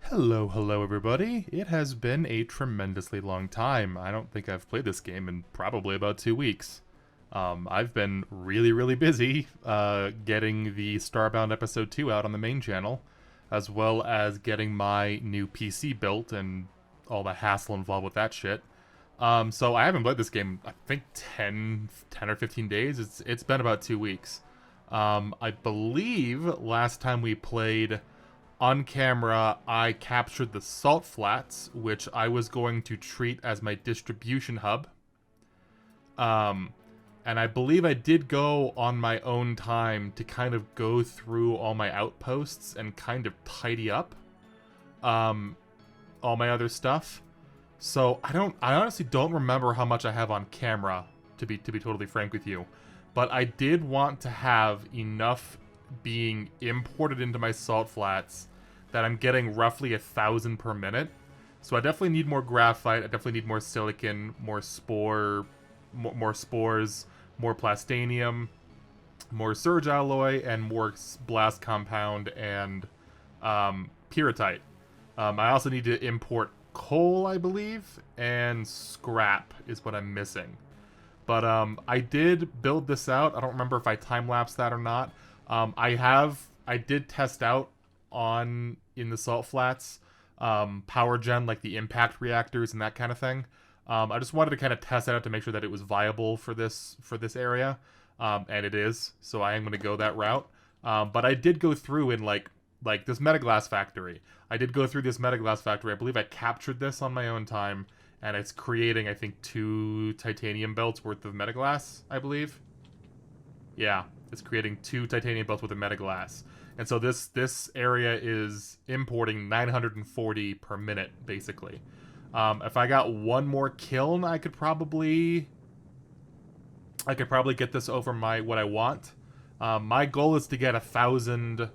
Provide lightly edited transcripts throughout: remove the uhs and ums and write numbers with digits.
Hello everybody. It has been a tremendously long time. I don't think I've played this game in probably about 2 weeks. I've been really busy getting the Starbound Episode 2 out on the main channel, as well as getting my new PC built and all the hassle involved with that shit. So I haven't played this game, I think 10 or 15 days. It's been about 2 weeks. I believe last time we played on camera, I captured the salt flats, which I was going to treat as my distribution hub. And I believe I did go on my own time to kind of go through all my outposts and kind of tidy up all my other stuff. So I honestly don't remember how much I have on camera, to be totally frank with you. But I did want to have enough being imported into my salt flats that I'm getting roughly 1,000 per minute. So I definitely need more graphite, I definitely need more silicon, more spores, more plastanium, more surge alloy, and more blast compound and pyrrhotite. I also need to import coal, I believe, and scrap is what I'm missing. But I did build this out. I don't remember if I time-lapsed that or not. I did test out in the salt flats power gen, like the impact reactors and that kind of thing. I just wanted to kind of test that out to make sure that it was viable for this area, and it is. So I am going to go that route. But I did go through in like this metaglass factory. I did go through this metaglass factory. I believe I captured this on my own time, and it's creating, I think, 2 titanium belts worth of metaglass, I believe. Yeah, it's creating 2 titanium belts worth of metaglass. And so this area is importing 940 per minute, basically. If I got one more kiln, I could probably get this over what I want. My goal is to get 1,000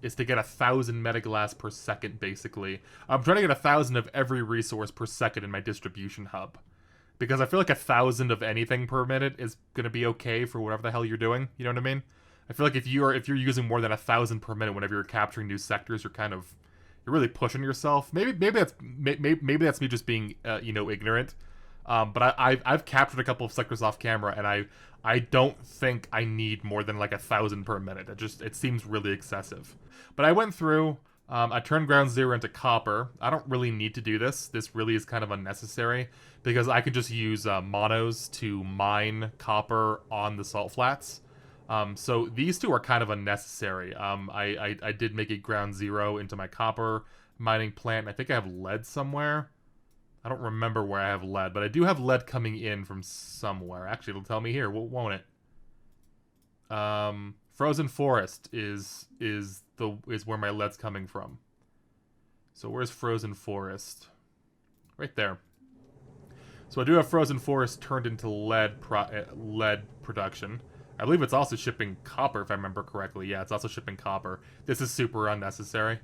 metaglass per second, basically. I'm trying to get 1,000 of every resource per second in my distribution hub, because I feel like 1,000 of anything per minute is gonna be okay for whatever the hell you're doing. You know what I mean? I feel like if you're using more than 1,000 per minute whenever you're capturing new sectors, you're really pushing yourself. Maybe that's me just being ignorant. But I've captured a couple of sectors off camera, and I don't think I need more than like 1,000 per minute. It seems really excessive. But I went through. I turned ground zero into copper. I don't really need to do this. This really is kind of unnecessary because I could just use monos to mine copper on the salt flats. So these 2 are kind of unnecessary. I did make a ground zero into my copper mining plant. I think I have lead somewhere. I don't remember where I have lead, but I do have lead coming in from somewhere. Actually, it'll tell me here, won't it? Frozen Forest is where my lead's coming from. So where's Frozen Forest? Right there. So I do have Frozen Forest turned into lead production. I believe it's also shipping copper, if I remember correctly. Yeah, it's also shipping copper. This is super unnecessary.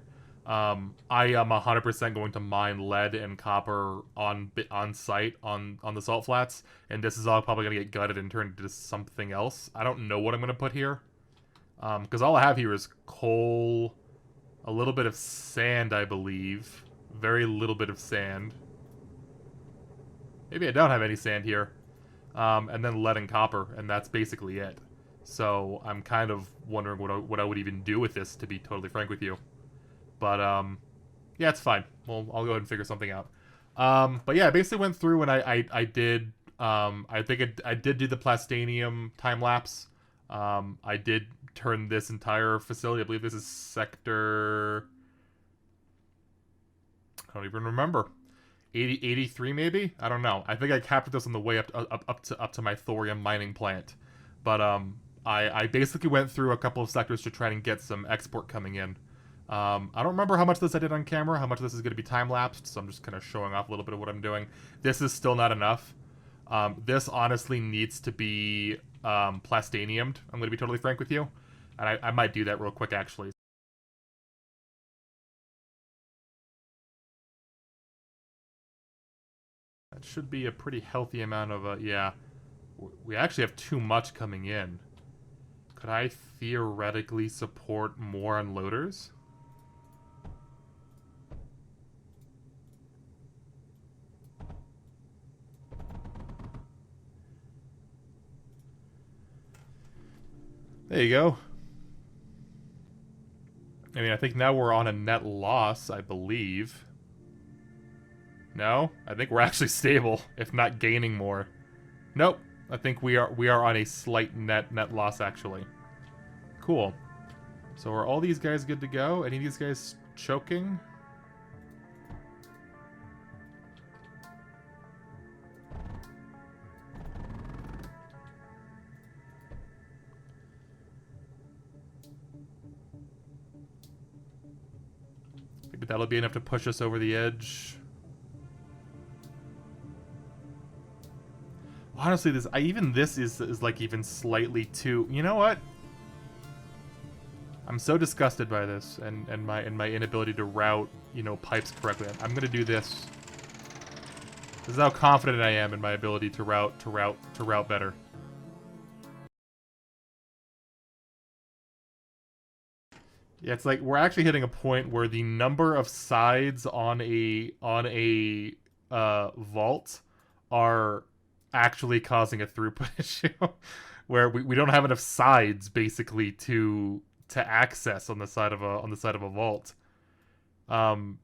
I am 100% going to mine lead and copper on site on the salt flats, and this is all probably going to get gutted and turned into something else. I don't know what I'm going to put here, because all I have here is coal, a little bit of sand, I believe, very little bit of sand. Maybe I don't have any sand here. And then lead and copper, and that's basically it. So I'm kind of wondering what I would even do with this, to be totally frank with you. But yeah, it's fine. Well, I'll go ahead and figure something out. But yeah, I basically went through and I did I think I did do the plastanium time lapse. I did turn this entire facility. I believe this is sector. I don't even remember. 83 maybe? I don't know. I think I captured this on the way up to my thorium mining plant. But I basically went through a couple of sectors to try and get some export coming in. I don't remember how much of this I did on camera, how much of this is going to be time-lapsed, so I'm just kind of showing off a little bit of what I'm doing. This is still not enough. This honestly needs to be plastaniumed, I'm going to be totally frank with you. And I might do that real quick, actually. That should be a pretty healthy amount of, yeah. We actually have too much coming in. Could I theoretically support more unloaders? There you go. I mean, I think now we're on a net loss, I believe. No? I think we're actually stable, if not gaining more. Nope. I think we are on a slight net loss, actually. Cool. So are all these guys good to go? Any of these guys choking? Maybe that'll be enough to push us over the edge. Honestly, this is like even slightly too. You know what? I'm so disgusted by this and my inability to route, you know, pipes correctly. I'm gonna do this. This is how confident I am in my ability to route better. Yeah, it's like we're actually hitting a point where the number of sides on a vault are actually causing a throughput issue, where we don't have enough sides basically to access on the side of a vault.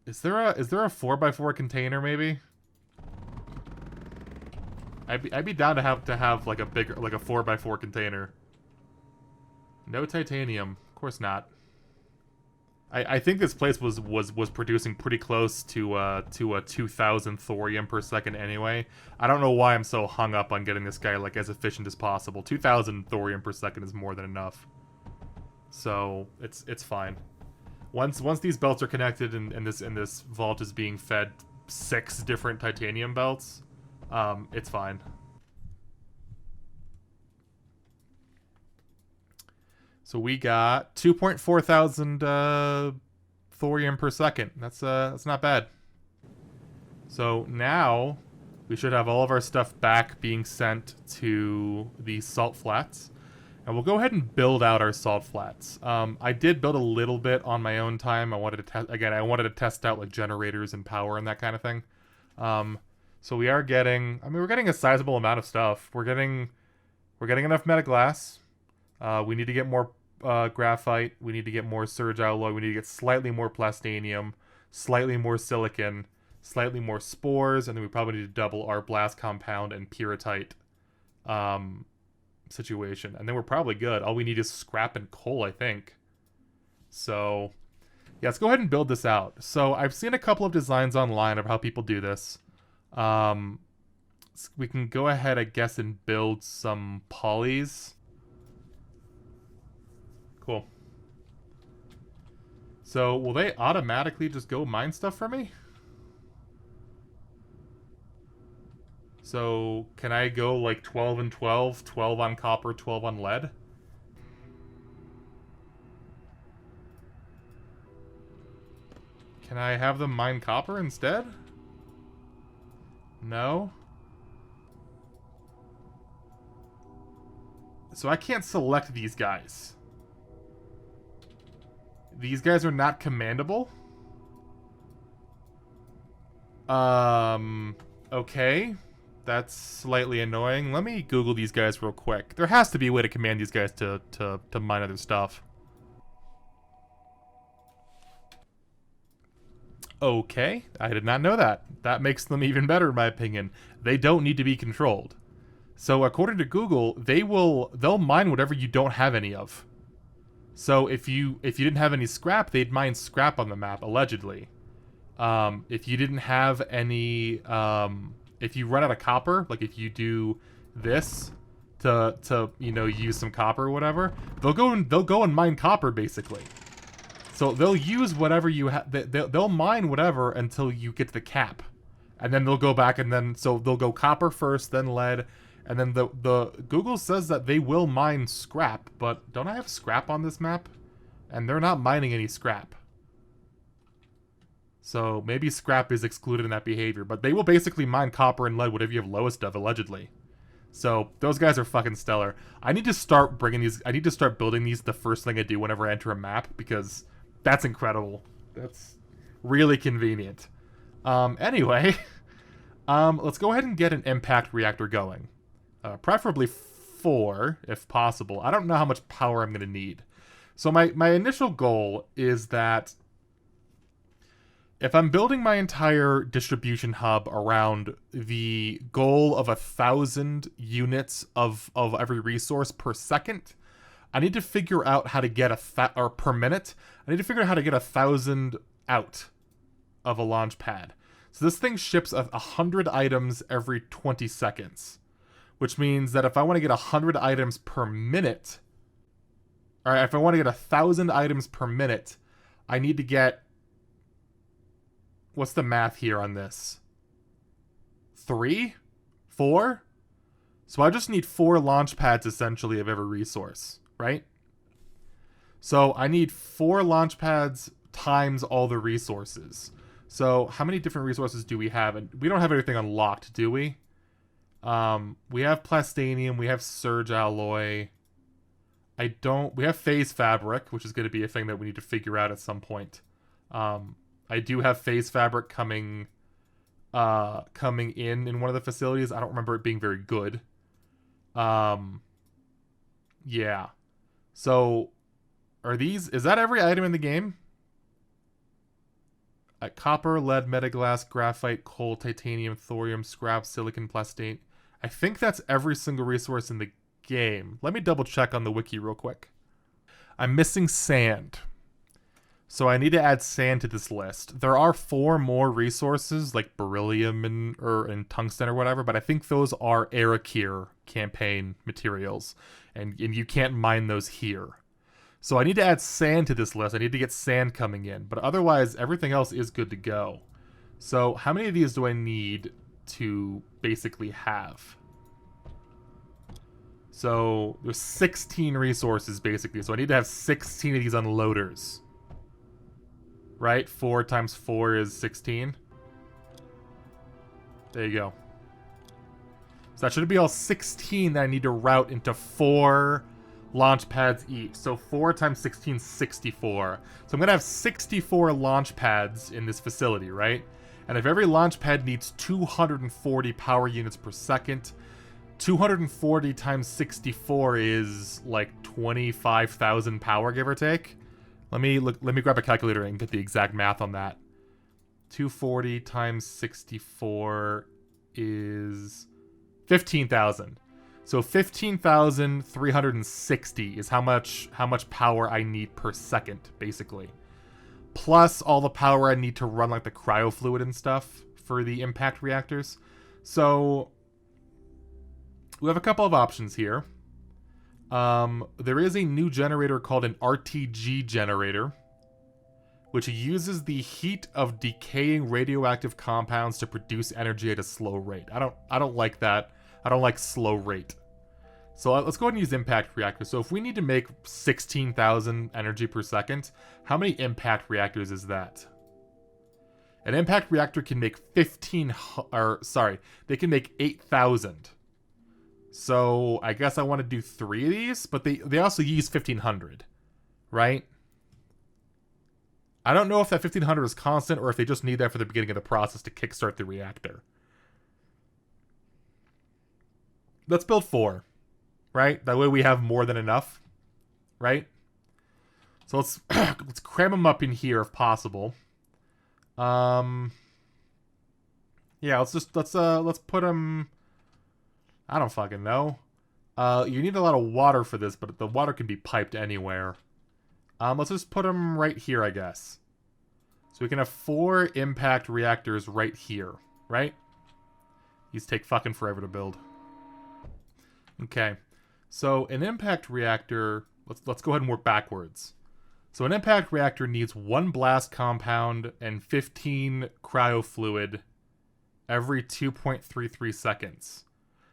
Is there a 4x4 container maybe? I'd be down to have like a bigger, like a 4x4 container. No titanium, of course not. I think this place was producing pretty close to a 2,000 thorium per second anyway. I don't know why I'm so hung up on getting this guy like as efficient as possible. 2,000 thorium per second is more than enough. So it's fine. Once these belts are connected and this vault is being fed 6 different titanium belts, it's fine. So we got 2.4 thousand thorium per second. That's not bad. So now we should have all of our stuff back being sent to the salt flats. And we'll go ahead and build out our salt flats. I did build a little bit on my own time. I wanted to test out like generators and power and that kind of thing. So we are getting, we're getting a sizable amount of stuff. We're getting enough meta glass. We need to get more graphite. We need to get more surge alloy. We need to get slightly more plastanium, slightly more silicon, slightly more spores, and then we probably need to double our blast compound and pyrrhotite situation. And then we're probably good. All we need is scrap and coal, I think. So, yeah, let's go ahead and build this out. So I've seen a couple of designs online of how people do this. We can go ahead, I guess, and build some polys. Cool. So, will they automatically just go mine stuff for me? So, can I go like 12 and 12? 12 on copper, 12 on lead? Can I have them mine copper instead? No? So I can't select these guys. These guys are not commandable? Okay. That's slightly annoying. Let me Google these guys real quick. There has to be a way to command these guys to mine other stuff. Okay, I did not know that. That makes them even better in my opinion. They don't need to be controlled. So according to Google, they'll mine whatever you don't have any of. So if you didn't have any scrap, they'd mine scrap on the map, allegedly. If you didn't have any, if you run out of copper, like if you do this to you know, use some copper or whatever, they'll go and mine copper basically. So they'll use whatever you have. They'll mine whatever until you get to the cap, and then they'll go back and then so they'll go copper first, then lead. And then the Google says that they will mine scrap, but don't I have scrap on this map? And they're not mining any scrap. So maybe scrap is excluded in that behavior, but they will basically mine copper and lead, whatever you have lowest of, allegedly. So those guys are fucking stellar. I need to start bringing these. I need to start building these the first thing I do whenever I enter a map, because that's incredible. That's really convenient. Anyway, let's go ahead and get an impact reactor going. Preferably 4, if possible. I don't know how much power I'm going to need. So my initial goal is that if I'm building my entire distribution hub around the goal of 1,000 units of every resource per second, I need to figure out how to get or per minute. I need to figure out how to get 1,000 out of a launch pad. So this thing ships 100 items every 20 seconds, which means that if I want to get 100 items per minute, or if I want to get 1,000 items per minute, I need to get, what's the math here on this? 3? 4? So I just need 4 launch pads essentially of every resource, right? So I need 4 launch pads times all the resources. So how many different resources do we have? And we don't have everything unlocked, do we? We have plastanium, we have surge alloy. We have phase fabric, which is going to be a thing that we need to figure out at some point. I do have phase fabric coming in one of the facilities. I don't remember it being very good. Yeah. So is that every item in the game? Copper, lead, metaglass, graphite, coal, titanium, thorium, scrap, silicon, plastane. I think that's every single resource in the game. Let me double check on the wiki real quick. I'm missing sand. So I need to add sand to this list. There are 4 more resources like beryllium and tungsten or whatever, but I think those are Arakir campaign materials, and you can't mine those here. So I need to add sand to this list. I need to get sand coming in, but otherwise everything else is good to go. So how many of these do I need to basically have? So there's 16 resources basically, so I need to have 16 of these unloaders. Right? 4 times 4 is 16. There you go. So that should be all 16 that I need to route into 4 launch pads each. So 4 times 16 is 64. So I'm going to have 64 launch pads in this facility, right? And if every launch pad needs 240 power units per second, 240 times 64 is like 25,000 power, give or take. Let me grab a calculator and get the exact math on that. 240 times 64 is 15,000. So 15,360 is how much power I need per second, basically. Plus all the power I need to run like the cryo fluid and stuff for the impact reactors. So we have a couple of options here. There is a new generator called an RTG generator, which uses the heat of decaying radioactive compounds to produce energy at a slow rate. I don't like that. I don't like slow rate. So let's go ahead and use impact reactors. So if we need to make 16,000 energy per second, how many impact reactors is that? An impact reactor can make they can make 8,000. So I guess I want to do 3 of these, but they also use 1,500, right? I don't know if that 1,500 is constant or if they just need that for the beginning of the process to kickstart the reactor. Let's build 4, right? That way we have more than enough, right? So let's let's cram them up in here if possible. Yeah, let's put them. I don't fucking know. You need a lot of water for this, but the water can be piped anywhere. Let's just put them right here, I guess. So we can have 4 impact reactors right here, right? These take fucking forever to build. Okay. So an impact reactor, let's go ahead and work backwards. So an impact reactor needs 1 blast compound and 15 cryo fluid every 2.33 seconds.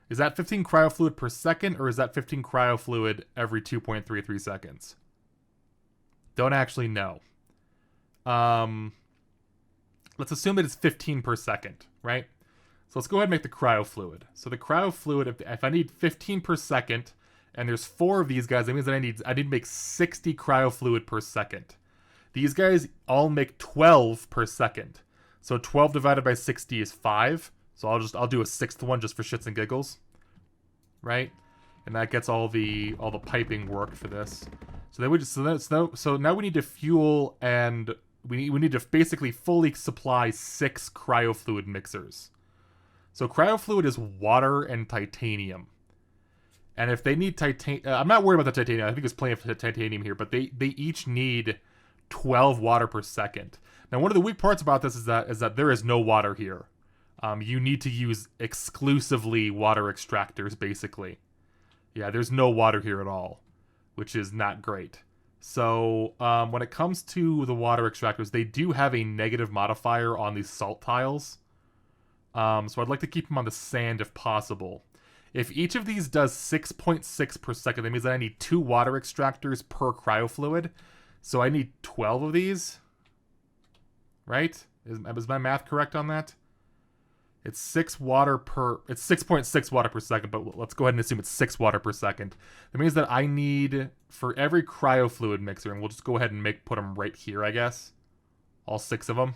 Is that 15 cryo fluid per second, or is that 15 cryo fluid every 2.33 seconds? Don't actually know. Let's assume that it's 15 per second, right? So let's go ahead and make the cryo fluid. So the cryo fluid, if I need 15 per second, and there's 4 of these guys, that means that I need to make 60 cryo fluid per second. These guys all make 12 per second. So 12 divided by 60 is 5. So I'll do a 6th one just for shits and giggles, right? and that gets all the piping worked for this. So then we just so now we need to fuel, and we need to basically fully supply 6 cryofluid mixers. So cryofluid is water and titanium. And if they need titanium, I'm not worried about the titanium. I think there's plenty of titanium here, but they each need 12 water per second. Now, one of the weak parts about this is that there is no water here. You need to use exclusively water extractors, basically. Yeah, there's no water here at all, which is not great. So when it comes to the water extractors, they do have a negative modifier on these salt tiles. So I'd like to keep them on the sand if possible. If each of these does 6.6 per second, that means that I need 2 water extractors per cryofluid. So I need 12 of these. Right? Is my math correct on that? It's 6.6 water per second, but let's go ahead and assume it's 6 water per second. That means that I need, for every cryofluid mixer, and we'll just go ahead and put them right here, I guess. All 6 of them.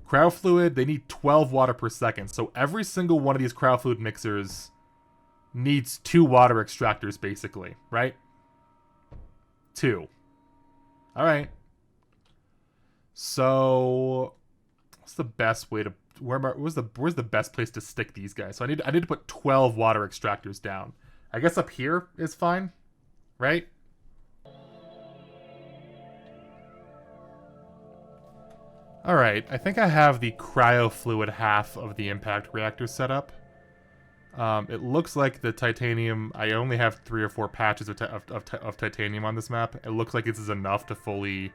Cryofluid, they need 12 water per second. So every single one of these cryofluid mixers needs 2 water extractors, basically, right? 2. All right. So what's the best way to where's the best place to stick these guys? So I need to put 12 water extractors down. I guess up here is fine, right? Alright, I think I have the cryofluid half of the impact reactor set up. It looks like the titanium, I only have 3 or 4 patches of titanium on this map. It looks like this is enough to fully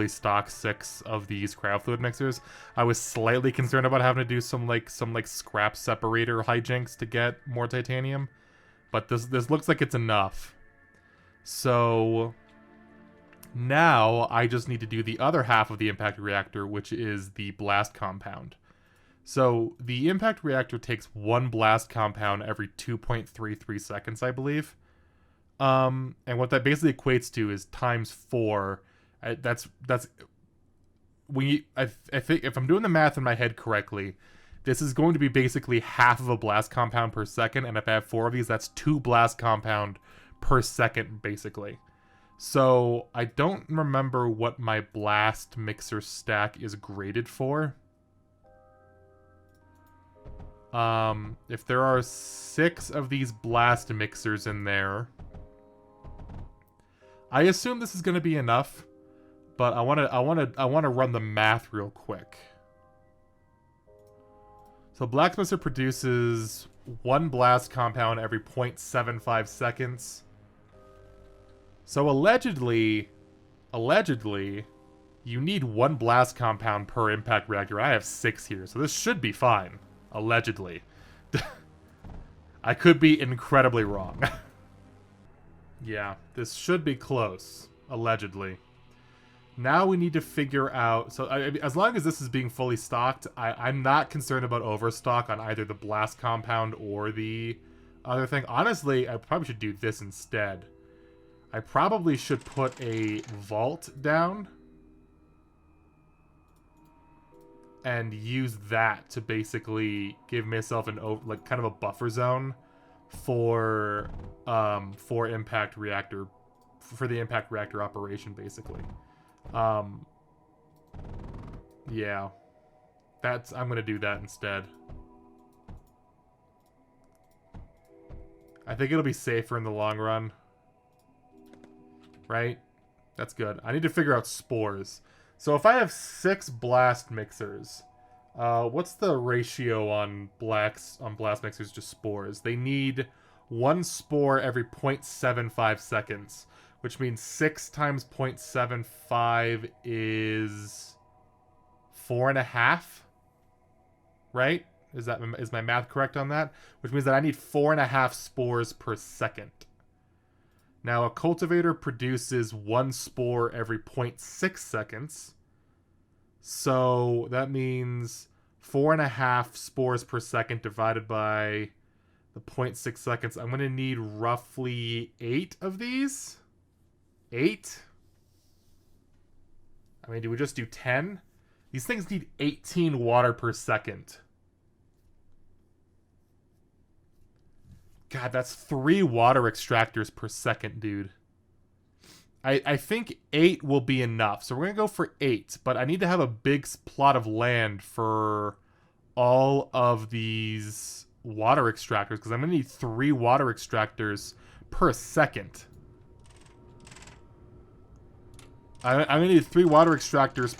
stock 6 of these cryofluid mixers. I was slightly concerned about having to do some scrap separator hijinks to get more titanium, but this looks like it's enough. So now I just need to do the other half of the impact reactor, which is the blast compound. So the impact reactor takes 1 blast compound every 2.33 seconds, I believe. And what that basically equates to is times 4. That's I think if I'm doing the math in my head correctly, this is going to be basically half of a blast compound per second, and if I have 4 of these, that's 2 blast compound per second, basically. So I don't remember what my blast mixer stack is graded for. If there are 6 of these blast mixers in there, I assume this is going to be enough, but I want to run the math real quick. So blast mixer produces 1 blast compound every 0.75 seconds. So allegedly, you need 1 blast compound per impact reactor. I have 6 here, so this should be fine. Allegedly. I could be incredibly wrong. Yeah, this should be close. Allegedly. Now we need to figure out... So as long as this is being fully stocked, I'm not concerned about overstock on either the blast compound or the other thing. Honestly, I probably should do this instead. I probably should put a vault down and use that to basically give myself an kind of a buffer zone for impact reactor, for the impact reactor operation, basically. Yeah, I'm gonna do that instead. I think it'll be safer in the long run. Right? That's good. I need to figure out spores. So if I have 6 blast mixers, what's the ratio on blast mixers to spores? They need 1 spore every 0.75 seconds, which means 6 times 0.75 is 4.5, right? Is my math correct on that? Which means that I need 4.5 spores per second. Now, a cultivator produces 1 spore every 0.6 seconds. So that means 4.5 spores per second divided by the 0.6 seconds. I'm going to need roughly 8 of these. 8? I mean, do we just do 10? These things need 18 water per second. God, that's 3 water extractors per second, dude. I think 8 will be enough. So we're going to go for 8. But I need to have a big plot of land for all of these water extractors. Because I'm going to need 3 water extractors per second. I'm going to need 3 water extractors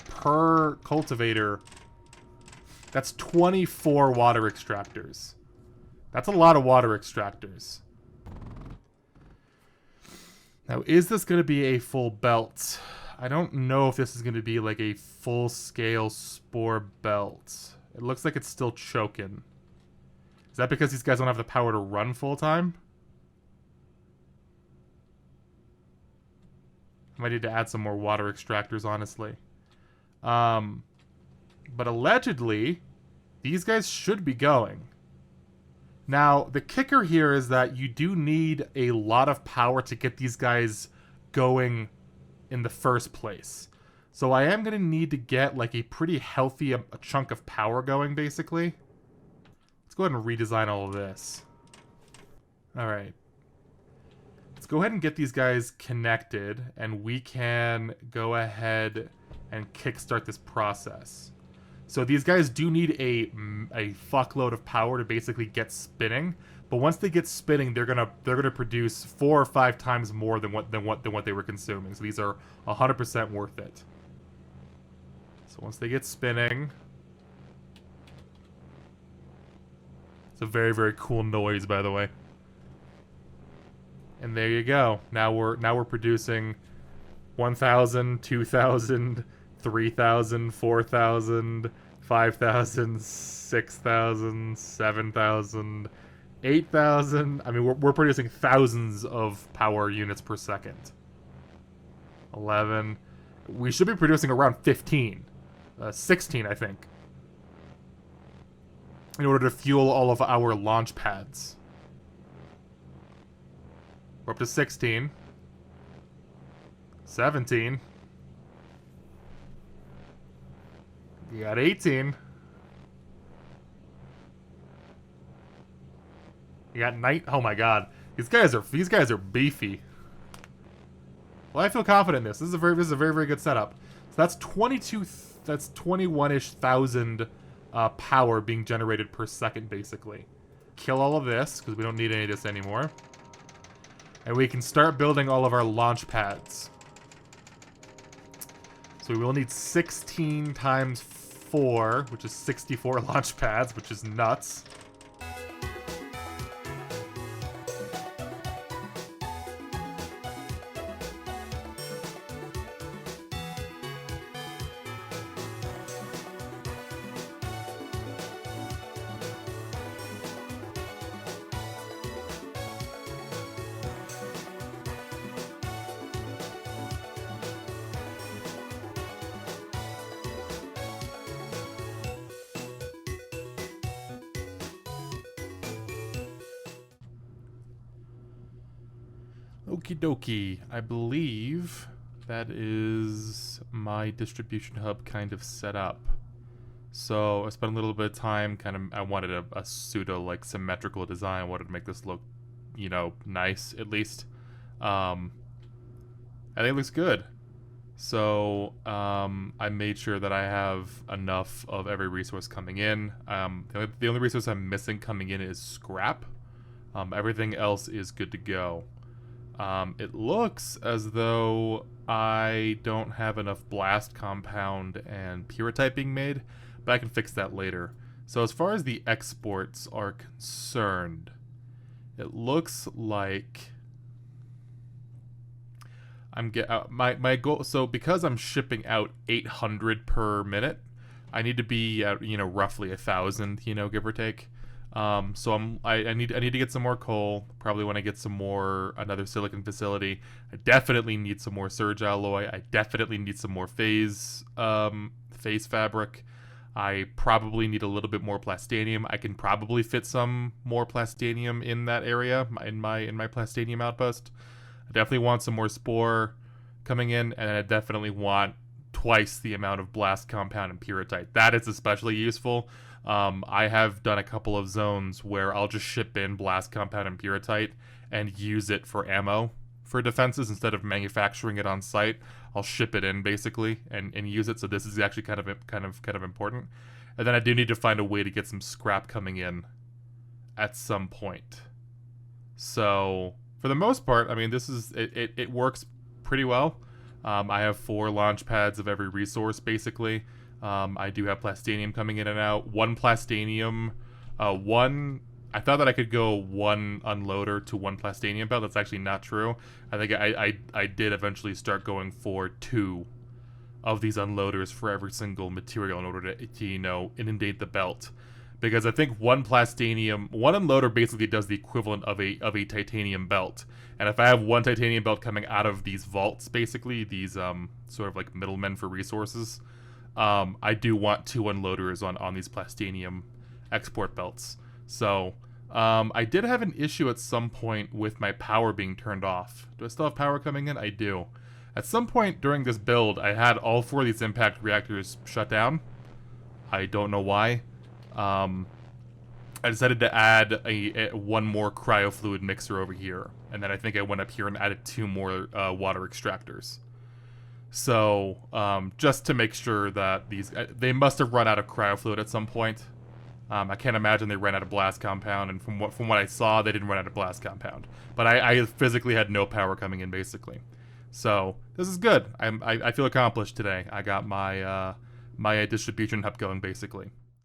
per cultivator. That's 24 water extractors. That's a lot of water extractors. Now, is this going to be a full belt? I don't know if this is going to be like a full-scale spore belt. It looks like it's still choking. Is that because these guys don't have the power to run full-time? I might need to add some more water extractors, honestly. But allegedly, these guys should be going. Now, the kicker here is that you do need a lot of power to get these guys going in the first place. So I am going to need to get like a pretty healthy a chunk of power going, basically. Let's go ahead and redesign all of this. All right. Let's go ahead and get these guys connected, and we can go ahead and kickstart this process. So these guys do need a fuckload of power to basically get spinning, but once they get spinning, they're gonna produce 4 or 5 times more than what they were consuming. So these are 100% worth it. So once they get spinning, it's a very, very cool noise, by the way. And there you go. Now we're producing 1,000, 2,000. 3,000, 4,000, 5,000, 6,000, 7,000, 8,000. I mean, we're producing thousands of power units per second. 11. We should be producing around 15. 16, I think. In order to fuel all of our launch pads. We're up to 16. 17. You got 18. You got 9. Oh my god. These guys are beefy. Well, I feel confident in this. This is a very, very good setup. So that's 21-ish thousand power being generated per second, basically. Kill all of this, because we don't need any of this anymore. And we can start building all of our launch pads. So we will need 16 times 4, which is 64 launch pads, which is nuts. Okie dokie. I believe that is my distribution hub kind of set up. So I spent a little bit of time I wanted a pseudo like symmetrical design. I wanted to make this look, you know, nice at least. I think it looks good. So I made sure that I have enough of every resource coming in. The only resource I'm missing coming in is scrap. Everything else is good to go. It looks as though I don't have enough blast compound and pyrrhotite being made, but I can fix that later. So as far as the exports are concerned, it looks like my goal. So because I'm shipping out 800 per minute, I need to be at, you know, roughly 1,000, you know, give or take. So I need to get some more coal. Probably when I get another silicon facility. I definitely need some more surge alloy. I definitely need some more phase fabric. I probably need a little bit more plastanium. I can probably fit some more plastanium in that area in my plastanium outpost. I definitely want some more spore coming in, and I definitely want twice the amount of blast compound and pyrrhotite. That is especially useful. I have done a couple of zones where I'll just ship in blast compound and pyrrhotite and use it for ammo for defenses instead of manufacturing it on site. I'll ship it in basically and use it. So this is actually kind of important. And then I do need to find a way to get some scrap coming in at some point. So for the most part, I mean, this is it works pretty well. I have 4 launch pads of every resource basically. I do have plastanium coming in and out. 1 plastanium, I thought that I could go 1 unloader to 1 plastanium belt. That's actually not true. I think I did eventually start going for 2 of these unloaders for every single material in order to you know, inundate the belt. Because I think 1 unloader basically does the equivalent of a titanium belt. And if I have 1 titanium belt coming out of these vaults, basically, these sort of like middlemen for resources, I do want 2 unloaders on these plastanium export belts. So, I did have an issue at some point with my power being turned off. Do I still have power coming in? I do. At some point during this build, I had all 4 of these impact reactors shut down. I don't know why. I decided to add 1 more cryofluid mixer over here. And then I think I went up here and added 2 more water extractors. So, just to make sure that they must have run out of cryofluid at some point. I can't imagine they ran out of blast compound, and from what I saw, they didn't run out of blast compound. But I physically had no power coming in, basically. So this is good. I feel accomplished today. I got my my distribution hub going, basically.